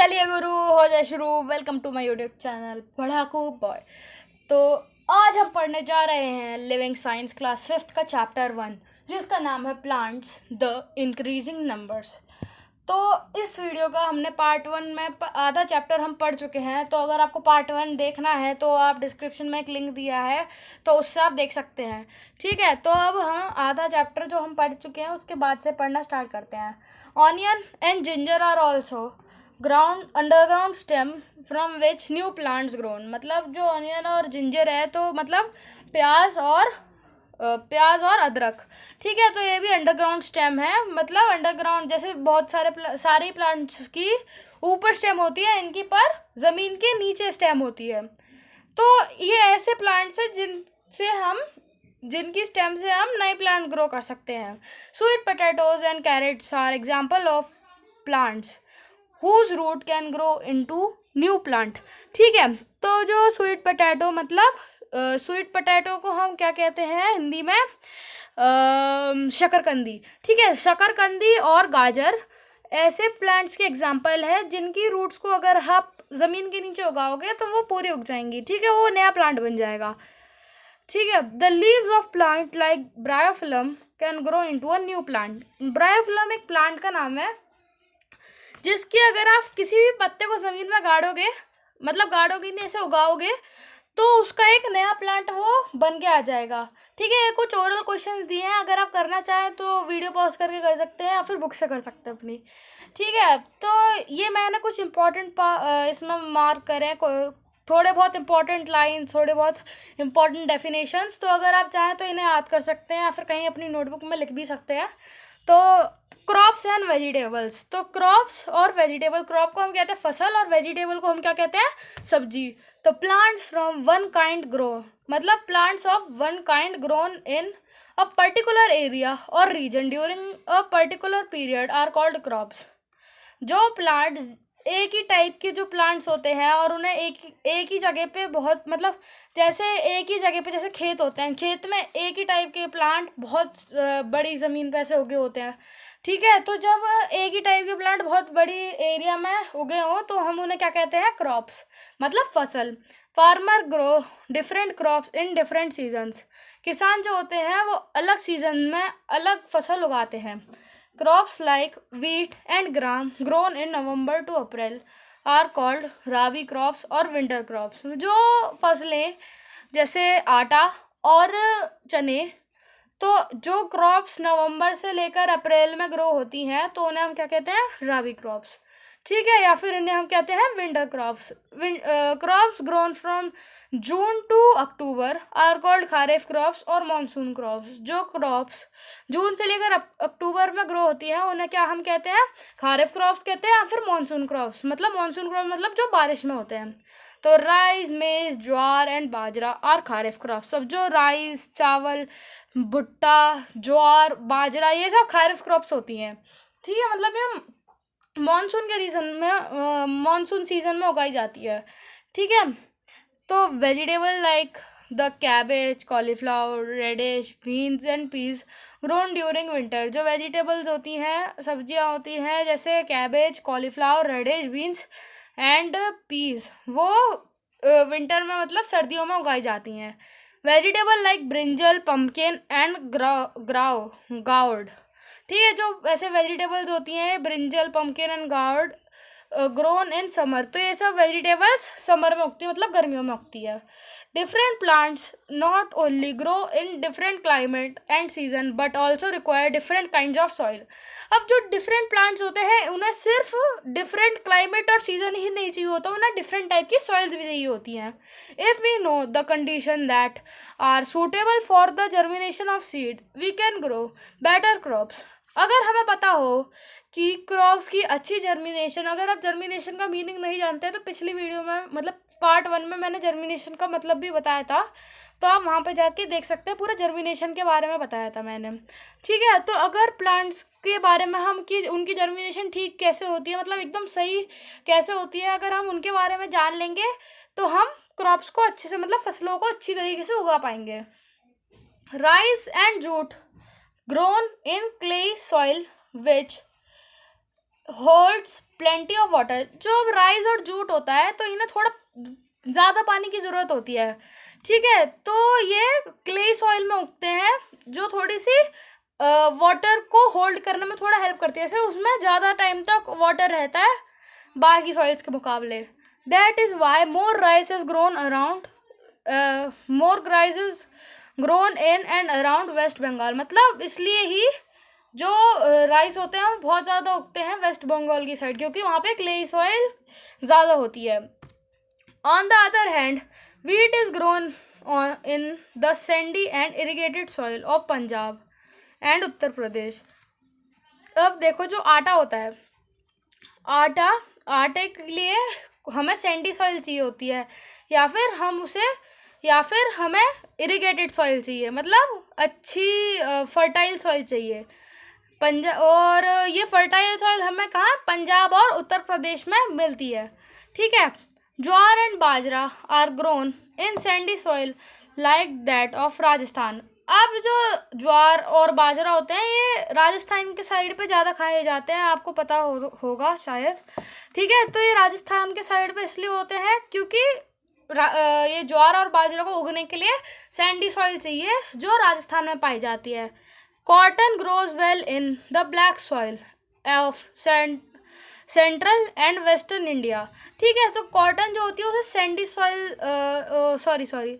चलिए गुरु हो जाए शुरू। Welcome to my YouTube channel Padhaku boy. तो आज हम पढ़ने जा रहे हैं लिविंग साइंस क्लास 5th का चैप्टर 1, जिसका नाम है प्लांट्स द इंक्रीजिंग नंबर्स। तो इस वीडियो का हमने पार्ट 1 में आधा चैप्टर हम पढ़ चुके हैं। तो अगर आपको पार्ट 1 देखना है तो आप डिस्क्रिप्शन में एक लिंक दिया है, तो उससे आप देख सकते हैं। ठीक है, तो अब हम आधा चैप्टर जो हम पढ़ चुके हैं उसके बाद से पढ़ना स्टार्ट करते हैं। Onion and ginger are also ground underground stem from which new plants grown. मतलब जो ऑनियन और जिंजर है तो मतलब प्याज और अदरक। ठीक है, तो ये भी अंडरग्राउंड स्टेम है। मतलब अंडरग्राउंड जैसे बहुत सारे प्लांट्स की ऊपर स्टेम होती है, इनकी पर ज़मीन के नीचे स्टेम होती है। तो ये ऐसे प्लांट्स हैं जिनकी स्टेम से हम नए प्लांट ग्रो कर सकते हैं। Sweet potatoes and carrots are example of plants whose root can grow into new plant। ठीक है, तो जो स्वीट पोटैटो मतलब स्वीट पोटैटो को हम क्या कहते हैं हिंदी में, शकरकंदी। ठीक है, शकरकंदी और गाजर ऐसे प्लांट्स के एग्जाम्पल है जिनकी रूट्स को अगर आप ज़मीन के नीचे उगाओगे तो वो पूरी उग जाएंगी। ठीक है, वो नया प्लांट बन जाएगा। ठीक है, the leaves of plant like bryophyllum can grow into a new plant. Bryophyllum एक प्लांट का नाम है जिसके अगर आप किसी भी पत्ते को ज़मीन में गाड़ोगे, मतलब गाड़ोगे नहीं, ऐसे उगाओगे, तो उसका एक नया प्लांट वो बन के आ जाएगा। ठीक है, कुछ ओरल क्वेश्चंस दिए हैं, अगर आप करना चाहें तो वीडियो पॉज करके कर सकते हैं या फिर बुक से कर सकते हैं अपनी। ठीक है, तो ये मैंने कुछ इम्पोर्टेंट इसमें मार्क करें, थोड़े बहुत इंपॉर्टेंट लाइन्स, थोड़े बहुत इंपॉर्टेंट डेफिनेशंस। तो अगर आप चाहें तो इन्हें याद कर सकते हैं या फिर कहीं अपनी नोटबुक में लिख भी सकते हैं। तो क्रॉप्स एंड वेजिटेबल्स, तो क्रॉप्स और वेजिटेबल, क्रॉप को हम कहते हैं फसल और वेजिटेबल को हम क्या कहते हैं, सब्जी। तो plants from one kind grow, मतलब plants of one kind grown in a particular area और region during a particular period are called crops. जो प्लांट्स एक ही टाइप के जो प्लांट्स होते हैं और उन्हें एक ही जगह पे बहुत, मतलब जैसे एक ही जगह पे जैसे खेत होते हैं, खेत में एक ही टाइप के प्लांट बहुत बड़ी ज़मीन पे ऐसे उगे होते हैं। ठीक है, तो जब एक ही टाइप के प्लांट बहुत बड़ी एरिया में उगे हों तो हम उन्हें क्या कहते हैं, क्रॉप्स, मतलब फसल। Farmer grow different crops in different seasons. किसान जो होते हैं वो अलग सीजन में अलग फसल उगाते हैं। Crops like wheat and gram grown in November to April are called rabi crops और विंटर क्रॉप्स। जो फसलें जैसे आटा और चने, तो जो क्रॉप्स नवंबर से लेकर अप्रैल में ग्रो होती हैं तो उन्हें हम क्या कहते हैं, राबी क्रॉप्स। ठीक है, या फिर इन्हें हम कहते हैं winter crops. Crops grown from June to October are called kharif crops और मानसून क्रॉप्स। जो क्रॉप्स जून से लेकर अक्टूबर में ग्रो होती हैं उन्हें क्या हम कहते हैं, खारिफ क्रॉप्स कहते हैं या फिर मानसून क्रॉप्स। मतलब मानसून क्रॉप मतलब जो बारिश में होते हैं। तो rice, maize, jowar and bajra are kharif crops. सब जो राइस, चावल, भुट्टा, ज्वार, बाजरा, ये सब खारिफ क्रॉप्स होती हैं। ठीक है, मतलब ये मानसून सीजन में उगाई जाती है। ठीक है, तो vegetable like the cabbage, cauliflower, radish, beans and peas grown during winter. जो वेजिटेबल्स होती हैं, सब्जियां होती हैं, जैसे cabbage, cauliflower, radish, beans and peas, वो विंटर में मतलब सर्दियों में उगाई जाती हैं। Vegetable like brinjal, pumpkin and gourd. ठीक है, जो ऐसे वेजिटेबल्स होती हैं brinjal, pumpkin and gourd grown in summer. तो ये सब वेजिटेबल्स समर में उगती है, मतलब गर्मियों में उगती है। Different plants not only grow in different climate and season but also require different kind of soil. अब जो डिफरेंट प्लांट्स होते हैं उन्हें सिर्फ डिफरेंट क्लाइमेट और सीजन ही नहीं चाहिए होता, उन्हें डिफरेंट टाइप की सॉइल्स भी चाहिए होती हैं। If we know the condition that are suitable for the germination of seed we can grow better crops. अगर हमें पता हो कि क्रॉप्स की अच्छी जर्मिनेशन, अगर आप जर्मिनेशन का मीनिंग नहीं जानते तो पिछली वीडियो में मतलब पार्ट 1 में मैंने जर्मिनेशन का मतलब भी बताया था, तो आप वहाँ पे जाके देख सकते हैं, पूरा जर्मिनेशन के बारे में बताया था मैंने। ठीक है, तो अगर प्लांट्स के बारे में हम कि उनकी जर्मिनेशन ठीक कैसे होती है, मतलब एकदम सही कैसे होती है, अगर हम उनके बारे में जान लेंगे तो हम क्रॉप्स को अच्छे से, मतलब फसलों को अच्छी तरीके से उगा पाएंगे। Rice and jute grown in clay soil which holds plenty of water. जो राइस और जूट होता है तो इन्हें थोड़ा ज़्यादा पानी की ज़रूरत होती है, ठीक है। तो ये क्ले सॉइल में उगते हैं जो थोड़ी सी वाटर को होल्ड करने में थोड़ा हेल्प करती है, जैसे उसमें ज़्यादा टाइम तक वाटर रहता है बाकी सॉइल्स के मुकाबले। That is why more rice is grown around more rice is grown in and around West Bengal. मतलब इसलिए ही जो राइस होते हैं वो बहुत ज़्यादा उगते हैं वेस्ट बंगाल की साइड, क्योंकि वहाँ पे क्ले सॉइल ज़्यादा होती है। On the other hand wheat is grown in the sandy and irrigated soil of Punjab and Uttar Pradesh. अब देखो जो आटा होता है, आटे के लिए हमें सैंडी सॉइल चाहिए होती है, या फिर हमें इरिगेटेड सॉइल चाहिए, मतलब अच्छी फर्टाइल सॉइल चाहिए। और ये फर्टाइल सॉइल हमें कहाँ, पंजाब और उत्तर प्रदेश में मिलती है, ठीक है। Jowar and bajra are grown in sandy soil like that of Rajasthan. अब जो ज्वार और बाजरा होते हैं ये राजस्थान के साइड पे ज़्यादा खाए जाते हैं, आपको पता होगा शायद, ठीक है। तो ये राजस्थान के साइड पे इसलिए होते हैं क्योंकि ये ज्वार और बाजरा को उगने के लिए सैंडी सॉइल चाहिए जो राजस्थान में पाई जाती है। Cotton grows well in the black soil of central and western India, ठीक है। तो कॉटन जो होती है उसे सैंडी सॉइल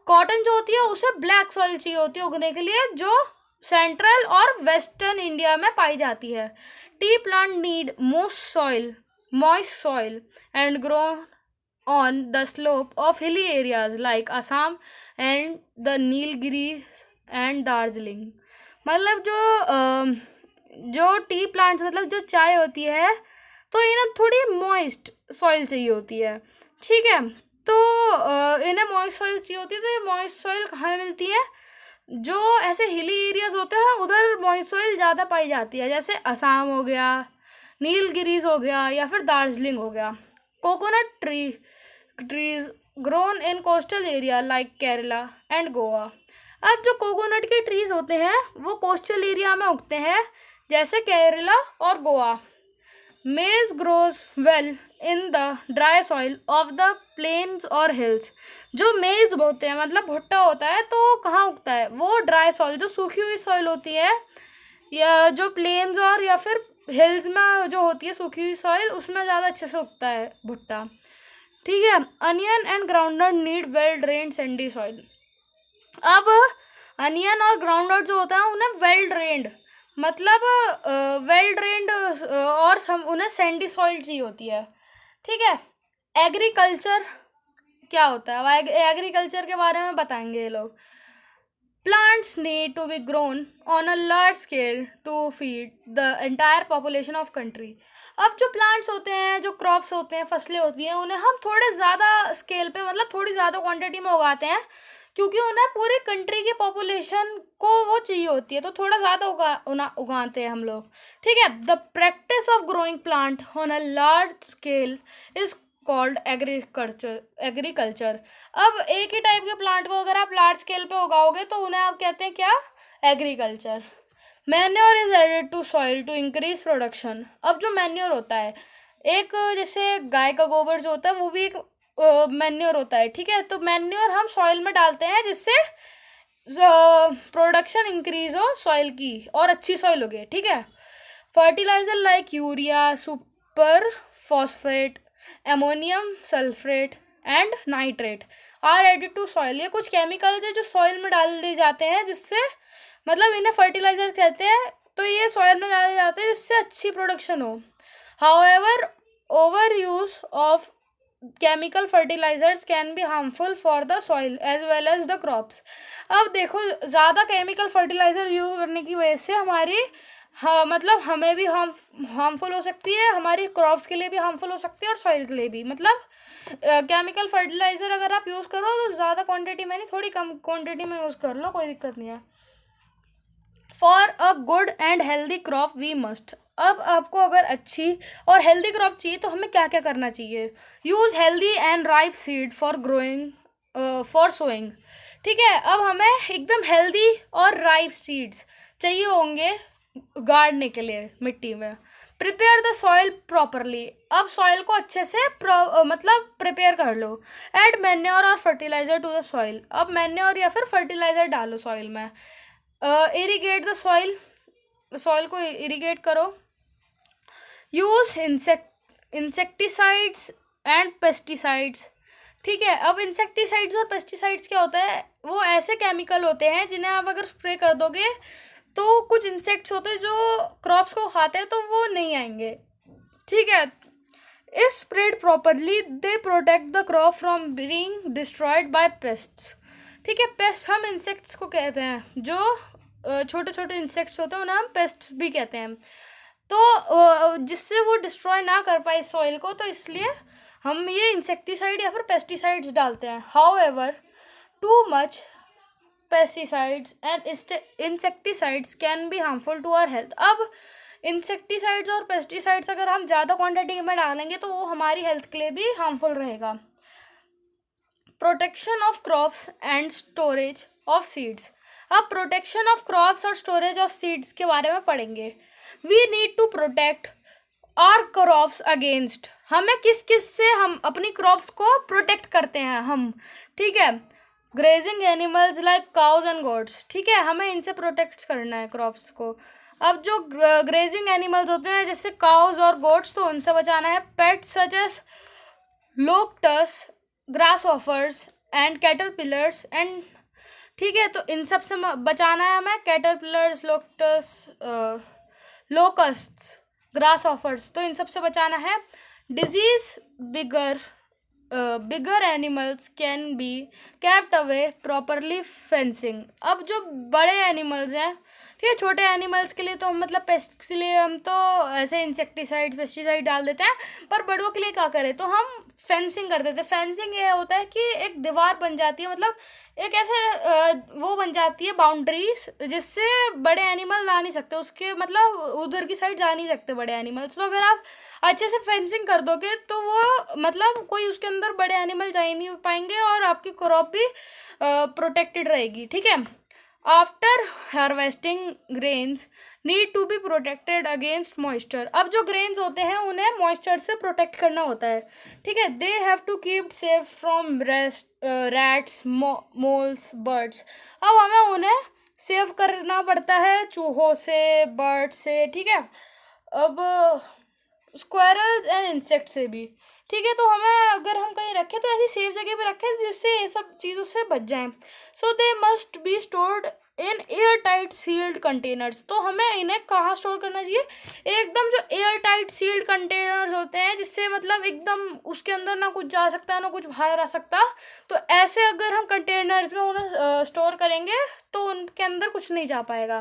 कॉटन जो होती है उसे ब्लैक सॉइल चाहिए होती है उगने के लिए, जो सेंट्रल और वेस्टर्न इंडिया में पाई जाती है। T plant need moist soil and grow on the slope of hilly areas like Assam and the Nilgiri and Darjeeling. मतलब जो टी प्लांट्स, मतलब जो चाय होती है, तो इन्हें थोड़ी मॉइस्ट सॉइल चाहिए होती है, ठीक है। तो इन्हें मॉइस्ट सॉइल चाहिए होती है। तो ये मॉइस्ट सॉइल कहाँ मिलती है, जो ऐसे हिली एरियाज होते हैं उधर मॉइस्ट सॉइल ज़्यादा पाई जाती है, जैसे असम हो गया, नीलगिरीज हो गया, या फिर दार्जिलिंग हो गया। Coconut trees grown in coastal area like Kerala and Goa. अब जो कोकोनट के ट्रीज होते हैं वो कोस्टल एरिया में उगते हैं, जैसे केरला और Goa. Maize grows well in the dry soil of the plains और हिल्स। जो मेज बोलते हैं, मतलब भुट्टा होता है, तो वो कहाँ उगता है, वो ड्राई सॉइल, जो सूखी हुई सॉइल होती है, या जो प्लेन्स और या फिर हिल्स में जो होती है सूखी हुई सॉइल, उसमें ज़्यादा अच्छे से उगता है भुट्टा, ठीक है। Onion and groundnut need well drained Sandy soil. अब अनियन और ग्राउंडनट जो होता है उन्हें वेल ड्रेन्ड, मतलब वेल ड्रेन्ड और उन्हें सैंडी सॉइल चाहिए होती है, ठीक है। एग्रीकल्चर क्या होता है, एग्रीकल्चर के बारे में बताएंगे ये लोग। Plants need to be grown on a large scale to feed the entire population of country. अब जो प्लांट्स होते हैं, जो क्रॉप्स होते हैं, फसलें होती हैं, उन्हें हम थोड़े ज़्यादा स्केल पे, मतलब थोड़ी ज़्यादा क्वांटिटी में उगाते हैं, क्योंकि उन्हें पूरी कंट्री की पॉपुलेशन को वो चाहिए होती है, तो थोड़ा ज़्यादा उगाते हैं हम लोग, ठीक है। The practice of growing plant on a large scale is called agriculture. अब एक ही टाइप के प्लांट को अगर आप लार्ज स्केल पे उगाओगे तो उन्हें आप कहते हैं क्या, agriculture. Manure is added to soil to increase production. अब जो मैन्योर होता है, एक जैसे गाय का गोबर जो होता है वो भी एक मैन्योर होता है, ठीक है। तो मैन्योर हम सॉइल में डालते हैं जिससे प्रोडक्शन इंक्रीज हो सॉइल की और अच्छी सॉइल हो गई, ठीक है। Fertiliser like urea, super phosphate, ammonium sulphate and nitrate are added to soil. ये कुछ केमिकल्स है जो सॉइल में डाल दिए जाते हैं, जिससे, मतलब इन्हें फर्टिलाइजर कहते हैं, तो ये सॉइल में डाले जाते हैं जिससे अच्छी प्रोडक्शन हो। However over use of chemical fertilisers can be harmful for the soil as well as the crops. अब देखो ज़्यादा केमिकल फर्टिलाइज़र यूज़ करने की वजह से हमारी, हाँ, मतलब हमें भी हार्मफुल हो सकती है, हमारी क्रॉप्स के लिए भी हार्मफुल हो सकती है और सॉइल के लिए भी। मतलब केमिकल फर्टिलाइज़र अगर आप यूज़ करो तो ज़्यादा क्वांटिटी में नहीं, थोड़ी कम क्वांटिटी में यूज़ कर लो, कोई दिक्कत नहीं है। For a good and healthy crop we must. अब आपको अगर अच्छी और हेल्दी क्रॉप चाहिए तो हमें क्या क्या करना चाहिए। Use healthy and ripe seed for growing for sowing, ठीक है। अब हमें एकदम हेल्दी और राइप सीड्स चाहिए होंगे गाड़ने के लिए मिट्टी में, प्रिपेयर द सॉइल प्रॉपरली, अब सॉइल को अच्छे से मतलब प्रिपेयर कर लो। ऐड मैन्योर और फर्टिलाइजर टू द सॉइल, अब मैन्योर या फिर फर्टिलाइजर डालो सॉइल में। इरीगेट द सॉइल, सॉइल को इरीगेट करो। यूज इंसेक्टिसाइड्स एंड पेस्टिसाइड्स, ठीक है। अब इंसेक्टिसाइड्स और पेस्टिसाइड्स क्या होता है, वो ऐसे केमिकल होते हैं जिन्हें आप अगर स्प्रे कर दोगे तो कुछ इंसेक्ट्स होते हैं जो क्रॉप्स को खाते हैं, तो वो नहीं आएंगे, ठीक है। If spread properly they protect the crop from being destroyed by pests, ठीक है। पेस्ट हम इंसेक्ट्स को कहते हैं, जो छोटे छोटे इंसेक्ट्स होते हैं उन्हें हम पेस्ट भी कहते हैं। तो जिससे वो डिस्ट्रॉय ना कर पाए सॉइल को, तो इसलिए हम ये इंसेक्टिसाइड या फिर पेस्टिसाइड्स डालते हैं। However too much pesticides and insecticides can be harmful to our health, अब इंसेक्टिसाइड्स और पेस्टिसाइड्स अगर हम ज़्यादा क्वांटिटी में डालेंगे तो वो हमारी हेल्थ के लिए भी हार्मफुल रहेगा। Protection of crops and storage of seeds, अब प्रोटेक्शन ऑफ क्रॉप्स और स्टोरेज ऑफ सीड्स के बारे में पढ़ेंगे। We need to protect our crops against, हमें किस किस से हम अपनी क्रॉप्स को प्रोटेक्ट करते हैं हम, ठीक है। Grazing animals like cows and goats, ठीक है, हमें इनसे प्रोटेक्ट करना है क्रॉप्स को। अब जो ग्रेजिंग एनिमल्स होते हैं जैसे काउज और गोट्स, तो उनसे बचाना है। Pests such as locusts, grasshoppers and caterpillars and, ठीक है, तो इन सब से बचाना है हमें। कैटरपिलर्स, लोकस्ट, ग्रास ऑफर्स, तो इन सब से बचाना है। Disease bigger animals can be kept away properly fencing, अब जो बड़े एनिमल्स हैं, ठीक है, छोटे एनिमल्स के लिए तो मतलब पेस्ट के लिए हम तो ऐसे इंसेक्टिसाइड पेस्टिसाइड डाल देते हैं, पर बड़ों के लिए क्या करें, तो हम फेंसिंग कर देते हैं। फेंसिंग ये होता है कि एक दीवार बन जाती है, मतलब एक ऐसे वो बन जाती है बाउंड्रीज, जिससे बड़े एनिमल जा नहीं सकते उसके, मतलब उधर की साइड जा नहीं सकते बड़े एनिमल्स। तो अगर आप अच्छे से फेंसिंग कर दोगे तो वो मतलब कोई उसके अंदर बड़े एनिमल जा ही नहीं पाएंगे और आपकी क्रॉप भी प्रोटेक्टेड रहेगी, ठीक है। After harvesting grains need to be protected against moisture, अब जो ग्रेन्स होते हैं उन्हें मॉइस्चर से प्रोटेक्ट करना होता है, ठीक है। They have to keep safe from rats, moles, birds, अब हमें उन्हें सेव करना पड़ता है चूहों से, बर्ड से, ठीक है। अब स्क्वायरल्स एंड इंसेक्ट से भी, ठीक है। तो हमें अगर हम कहीं रखें तो ऐसी सेफ जगह पे रखें जिससे ये सब चीज़ों से बच जाएं। So they must be stored in airtight sealed containers, तो हमें इन्हें कहाँ स्टोर करना चाहिए, एकदम जो एयर टाइट सील्ड कंटेनर्स होते हैं, जिससे मतलब एकदम उसके अंदर ना कुछ जा सकता ना कुछ बाहर आ सकता, तो ऐसे अगर हम कंटेनर्स में उन्हें स्टोर करेंगे तो उनके अंदर कुछ नहीं जा पाएगा।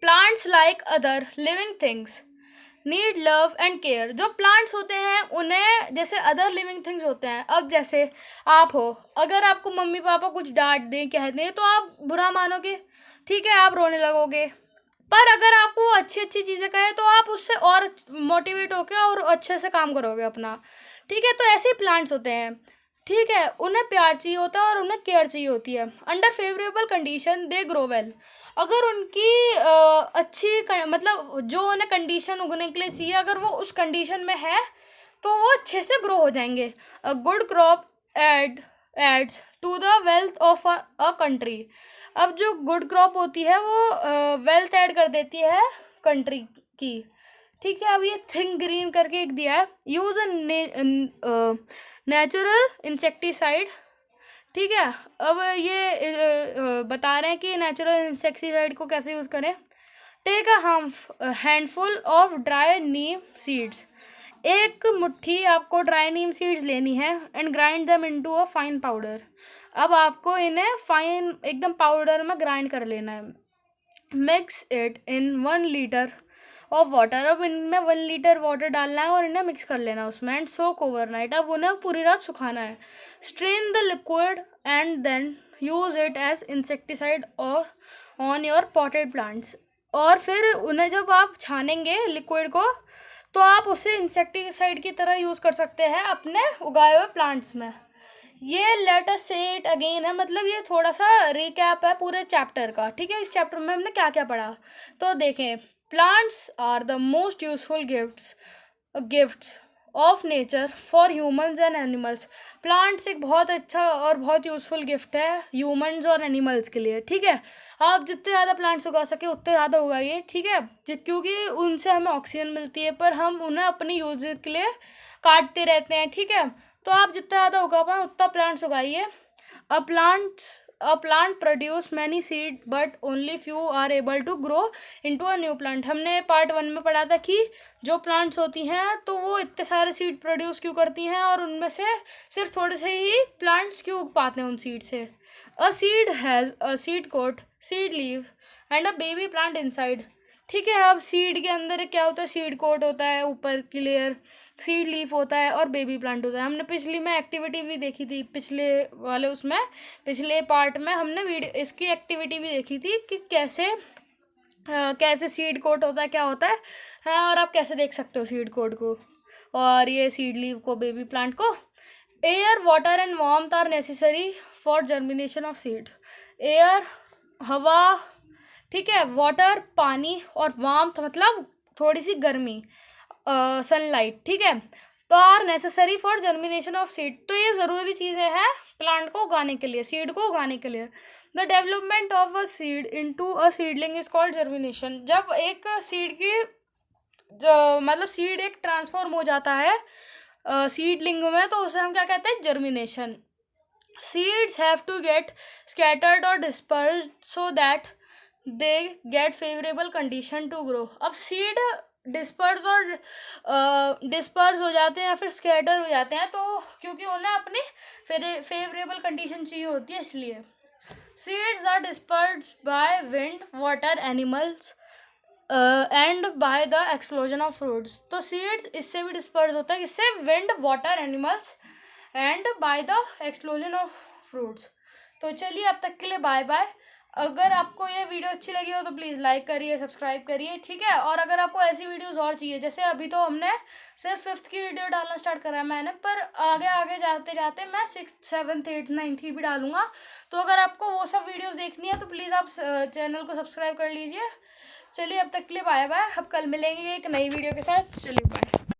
Plants like other living things need love and care, जो प्लांट्स होते हैं उन्हें जैसे अदर लिविंग थिंग्स होते हैं, अब जैसे आप हो, अगर आपको मम्मी पापा कुछ डांट दें, कह दें, तो आप बुरा मानोगे, ठीक है, आप रोने लगोगे। पर अगर आपको अच्छी अच्छी चीज़ें कहें तो आप उससे और मोटिवेट होकर और अच्छे से काम करोगे अपना, ठीक है। तो ऐसे ही प्लांट्स होते हैं, ठीक है, उन्हें प्यार चाहिए होता है और उन्हें केयर चाहिए होती है। Under favourable condition they grow well, अगर उनकी मतलब जो उन्हें कंडीशन उगने के लिए चाहिए, अगर वो उस कंडीशन में है तो वो अच्छे से ग्रो हो जाएंगे। A good crop adds to the wealth of a country, अब जो गुड क्रॉप होती है वो वेल्थ ऐड कर देती है कंट्री की, ठीक है। अब ये थिंक ग्रीन करके एक दिया है, यूज नेचुरल इंसेक्टिसाइड, ठीक है। अब ये बता रहे हैं कि नेचुरल इंसेक्टिसाइड को कैसे यूज़ करें। Take a handful of dry neem seeds, एक मुट्ठी आपको ड्राई नीम सीड्स लेनी है, and grind them into a fine powder, अब आपको इन्हें फाइन एकदम पाउडर में ग्राइंड कर लेना है। Mix it in 1 litre of water, अब इनमें 1 लीटर वाटर डालना है और इन्हें मिक्स कर लेना है उसमें, एंड सोक ओवरनाइट, अब उन्हें पूरी रात सुखाना है। Strain the liquid and then use it as insecticide और ऑन योर पॉटेड प्लांट्स, और फिर उन्हें जब आप छानेंगे लिक्विड को तो आप उसे इंसेक्टिसाइड की तरह यूज़ कर सकते हैं अपने उगाए हुए प्लांट्स में। ये लेट अस से इट अगेन है, मतलब ये थोड़ा सा रिकैप है पूरे चैप्टर का, ठीक है। इस चैप्टर में हमने क्या क्या पढ़ा, तो देखें, plants are the most useful gifts of nature for humans and animals. Plants एक बहुत अच्छा और बहुत यूज़फुल गिफ्ट है ह्यूमंस और एनिमल्स के लिए, ठीक है। आप जितने ज़्यादा प्लांट्स उगा सके उतने ज़्यादा उगाइए, ठीक है, क्योंकि उनसे हमें ऑक्सीजन मिलती है, पर हम उन्हें अपनी यूज के लिए काटते रहते हैं, ठीक है। तो आप जितना ज़्यादा उगा पाएँ उतना plants उगाइए। A plant produce many seed but only few are able to grow into a new plant। हमने पार्ट 1 में पढ़ा था कि जो प्लांट्स होती हैं तो वो इतने सारे सीड प्रोड्यूस क्यों करती हैं और उनमें से सिर्फ थोड़े से ही प्लांट्स क्यों उग पाते हैं उन सीड से। A seed has a seed coat, seed leave and a baby plant inside, ठीक है। अब सीड के अंदर क्या होता है, सीड कोट होता है, ऊपर की लेयर सीड लीफ होता है और बेबी प्लांट होता है। हमने पिछली में एक्टिविटी भी देखी थी, पिछले पार्ट में हमने वीडियो इसकी एक्टिविटी भी देखी थी कि कैसे सीड कोट होता है, क्या होता है, हाँ, और आप कैसे देख सकते हो सीड कोट को और ये सीड लीफ को, बेबी प्लांट को। Air, water and warmth are necessary for germination of seed. Air, हवा, ठीक है, वाटर पानी, और वार्मथ मतलब थोड़ी सी गर्मी, सनलाइट, ठीक है, तो are necessary for germination of seed. तो ये ज़रूरी चीज़ें हैं प्लांट को उगाने के लिए, सीड को उगाने के लिए। The development of a seed into a seedling is called germination. जब एक सीड की मतलब सीड एक ट्रांसफॉर्म हो जाता है सीडलिंग में, तो उसे हम क्या कहते हैं, germination. Seeds have to get scattered और dispersed so that they get favourable condition to grow. अब सीड डिस्पर्स हो जाते हैं या फिर स्कैटर हो जाते हैं, तो क्योंकि उन्हें अपनी फेवरेबल कंडीशन चाहिए होती है, इसलिए। Seeds are dispersed by wind, water, animals and by the explosion of fruits. तो सीड्स इससे भी डिस्पर्स होता है, इससे wind, water, animals and by the explosion of fruits. तो चलिए अब तक के लिए बाय बाय। अगर आपको ये वीडियो अच्छी लगी हो तो प्लीज़ लाइक करिए, सब्सक्राइब करिए, ठीक है। और अगर आपको ऐसी वीडियोस और चाहिए, जैसे अभी तो हमने सिर्फ 5th की वीडियो डालना स्टार्ट करा है मैंने, पर आगे आगे जाते जाते मैं 6th 7th 8th 9th की भी डालूंगा। तो अगर आपको वो सब वीडियोस देखनी है तो प्लीज़ आप चैनल को सब्सक्राइब कर लीजिए। चलिए अब तक के लिए बाय बाय। अब कल मिलेंगे एक नई वीडियो के साथ। चलिए बाय।